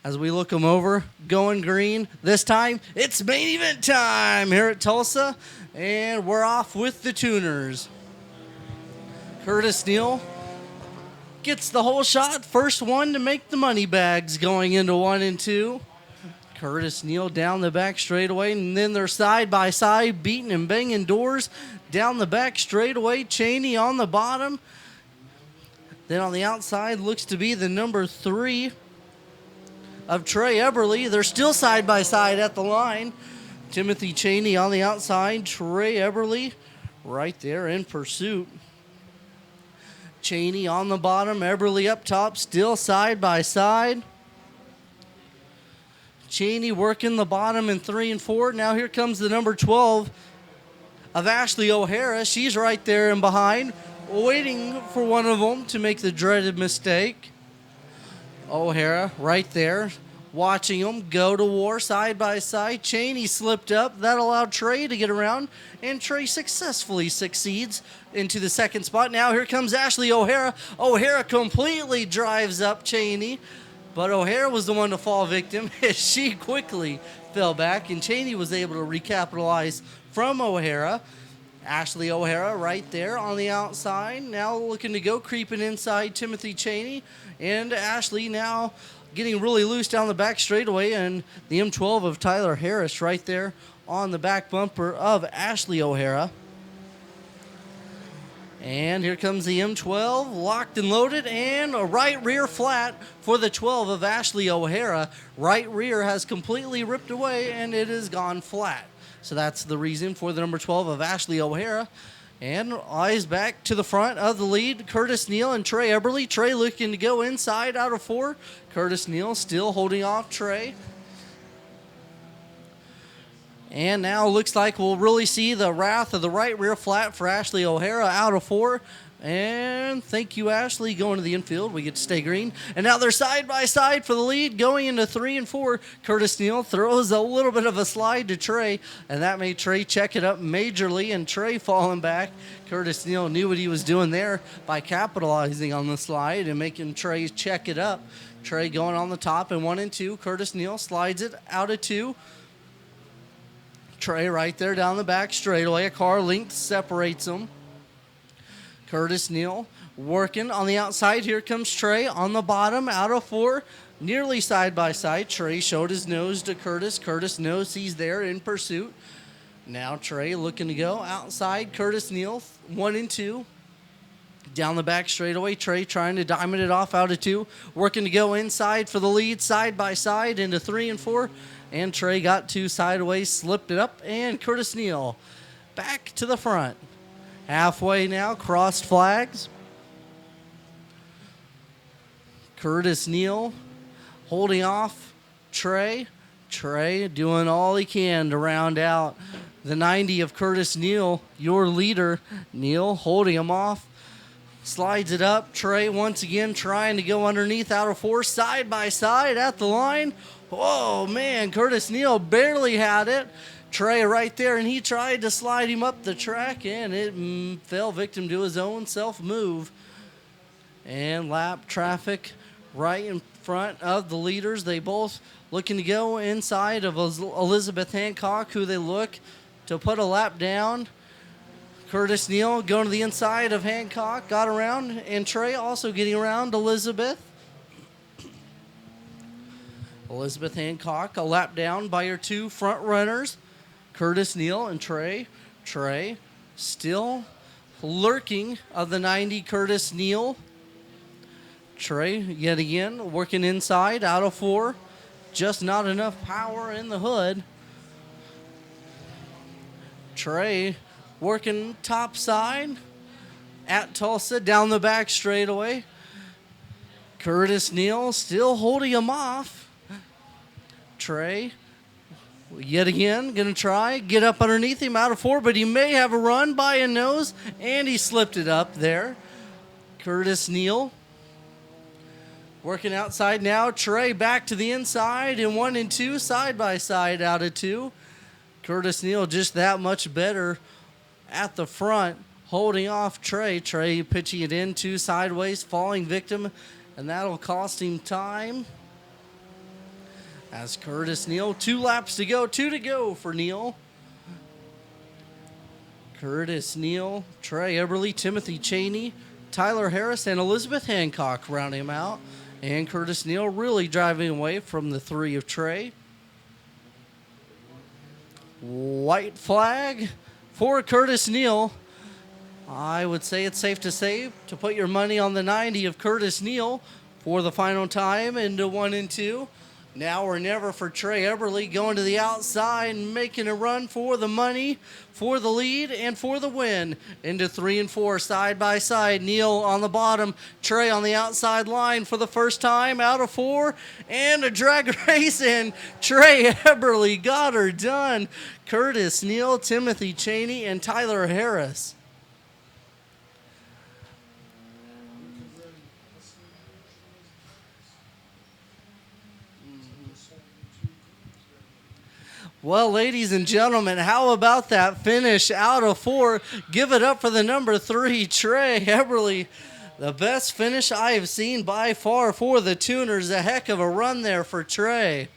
As we look them over, going green. This time, it's main event time here at Tulsa, and we're off with the tuners. Curtis Neal gets the whole shot, first one to make the money bags going into 1 and 2. Curtis Neal down the back straightaway, and then they're side by side, beating and banging doors down the back straightaway. Chainey on the bottom. Then on the outside looks to be the number 3 of Trey Eberle. They're still side by side at the line. Timothy Chainey on the outside, Trey Eberle right there in pursuit. Chainey on the bottom, Eberle up top, still side by side. Chainey working the bottom in 3 and 4. Now here comes the number 12 of Ashley O'Hara. She's right there in behind, waiting for one of them to make the dreaded mistake. O'Hara right there, watching them go to war side by side. Chainey slipped up. That allowed Trey to get around, and Trey successfully succeeds into the second spot. Now here comes Ashley O'Hara. O'Hara completely drives up Chainey, but O'Hara was the one to fall victim as she quickly fell back, and Chainey was able to recapitalize from O'Hara. Ashley O'Hara right there on the outside, now looking to go, creeping inside Timothy Chainey, and Ashley now getting really loose down the back straightaway, and the M12 of Tyler Harris right there on the back bumper of Ashley O'Hara. And here comes the M12, locked and loaded, and a right rear flat for the 12 of Ashley O'Hara. Right rear has completely ripped away, and it has gone flat. So that's the reason for the number 12 of Ashley O'Hara. And eyes back to the front of the lead, Curtis Neal and Trey Eberle. Trey looking to go inside out of 4. Curtis Neal still holding off Trey. And now looks like we'll really see the wrath of the right rear flat for Ashley O'Hara out of 4. And thank you, Ashley, going to the infield. We get to stay green. And now they're side by side for the lead going into 3 and 4. Curtis Neal throws a little bit of a slide to Trey, and that made Trey check it up majorly, and Trey falling back. Curtis Neal knew what he was doing there by capitalizing on the slide and making Trey check it up. Trey going on the top in 1 and 2. Curtis Neal slides it out of 2. Trey right there down the back straightaway. A car length separates them. Curtis Neal working on the outside. Here comes Trey on the bottom out of 4. Nearly side by side. Trey showed his nose to Curtis. Curtis knows he's there in pursuit. Now Trey looking to go outside. Curtis Neal 1 and 2. Down the back straightaway. Trey trying to diamond it off out of 2. Working to go inside for the lead side by side into 3 and 4. And Trey got 2 sideways, slipped it up, and Curtis Neal back to the front. Halfway now, crossed flags. Curtis Neal holding off Trey. Trey doing all he can to round out the 90 of Curtis Neal, your leader. Neal holding him off. Slides it up. Trey once again trying to go underneath out of 4, side by side at the line. Oh, man, Curtis Neal barely had it. Trey right there, and he tried to slide him up the track, and it fell victim to his own self-move. And lap traffic right in front of the leaders. They both looking to go inside of Elizabeth Hancock, who they look to put a lap down. Curtis Neal going to the inside of Hancock, got around, and Trey also getting around Elizabeth. Elizabeth Hancock, a lap down by her 2 front runners, Curtis Neal and Trey. Trey still lurking of the 90, Curtis Neal. Trey, yet again, working inside out of 4. Just not enough power in the hood. Trey working top side at Tulsa, down the back straightaway. Curtis Neal still holding him off. Trey, yet again, going to try, get up underneath him out of 4, but he may have a run by a nose, and he slipped it up there. Curtis Neal working outside now. Trey back to the inside in 1 and 2, side by side out of 2. Curtis Neal just that much better at the front, holding off Trey. Trey pitching it in 2 sideways, falling victim and that'll cost him time. As Curtis Neal, 2 laps to go, 2 to go for Neal. Curtis Neal, Trey Eberle, Timothy Chainey, Tyler Harris, and Elizabeth Hancock rounding him out. And Curtis Neal really driving away from the 3 of Trey. White flag for Curtis Neal. I would say it's safe to say to put your money on the 90 of Curtis Neal for the final time into 1 and 2. Now or never for Trey Eberle, going to the outside and making a run for the money, for the lead, and for the win. Into 3 and 4, side by side. Neal on the bottom, Trey on the outside line for the first time, out of 4, and a drag race, and Trey Eberle got her done. Curtis Neal, Timothy Chainey, and Tyler Harris. Well, ladies and gentlemen, how about that finish out of 4? Give it up for the number 3, Trey Eberle. The best finish I have seen by far for the Tuners. A heck of a run there for Trey.